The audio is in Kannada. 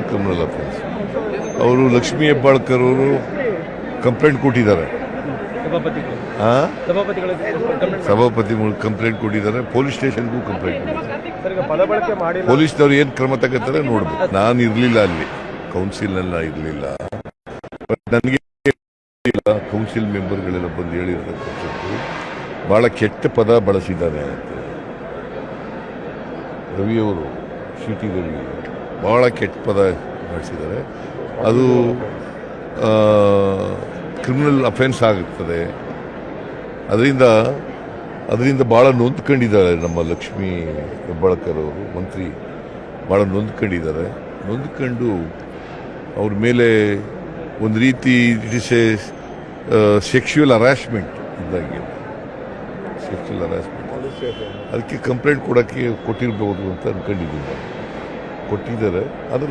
Criminal offence. ಅವರು ಲಕ್ಷ್ಮೀ ಹೆಬ್ಬಾಳ್ಕರ್ ಅವರು ಕಂಪ್ಲೇಂಟ್ ಕೊಟ್ಟಿದ್ದಾರೆ, ಸಭಾಪತಿ ಕಂಪ್ಲೇಂಟ್ ಕೊಟ್ಟಿದ್ದಾರೆ, ಪೊಲೀಸ್ ಸ್ಟೇಷನ್ಗೂ ಕಂಪ್ಲೇಂಟ್ ಕೊಟ್ಟಿದ್ದಾರೆ. ಪೊಲೀಸ್ನವ್ರು ಏನು ಕ್ರಮ ತಗೋತಾರೆ ನೋಡ್ಬೇಕು. ನಾನು ಇರಲಿಲ್ಲ ಅಲ್ಲಿ, ಕೌನ್ಸಿಲ್ನೆಲ್ಲ ಇರಲಿಲ್ಲ. ಬಟ್ ನನಗೆ ಕೌನ್ಸಿಲ್ ಮೆಂಬರ್ಗಳೆಲ್ಲ ಬಂದು ಹೇಳಿರ್ತಕ್ಕಂಥದ್ದು ಭಾಳ ಕೆಟ್ಟ ಪದ ಬಳಸಿದ್ದಾರೆ ಅಂತ. ರವಿಯವರು, ಸಿ ಟಿ ರವಿ ಭಾಳ ಕೆಟ್ಟ ಪದ ಬಳಸಿದ್ದಾರೆ. ಅದು ಕ್ರಿಮಿನಲ್ ಅಫೆನ್ಸ್ ಆಗುತ್ತದೆ. ಅದರಿಂದ ಭಾಳ ನೊಂದ್ಕೊಂಡಿದ್ದಾರೆ ನಮ್ಮ ಲಕ್ಷ್ಮೀ ಹೆಬ್ಬಾಳ್ಕರ್ ಅವರು, ಮಂತ್ರಿ ಭಾಳ ನೊಂದ್ಕೊಂಡಿದ್ದಾರೆ. ನೊಂದ್ಕೊಂಡು ಅವ್ರ ಮೇಲೆ ಒಂದು ರೀತಿ it is A sexual harassment ಇದ್ದಂಗೆ, ಸೆಕ್ಷುವಲ್ ಹರಾಸ್ಮೆಂಟ್. ಅದಕ್ಕೆ ಕಂಪ್ಲೇಂಟ್ ಕೊಟ್ಟಿರ್ಬೋದು ಅಂತ ಅನ್ಕೊಂಡಿದ್ದೀನಿ. ಕೊಟ್ಟಿದ್ದಾರೆ. ಅದರ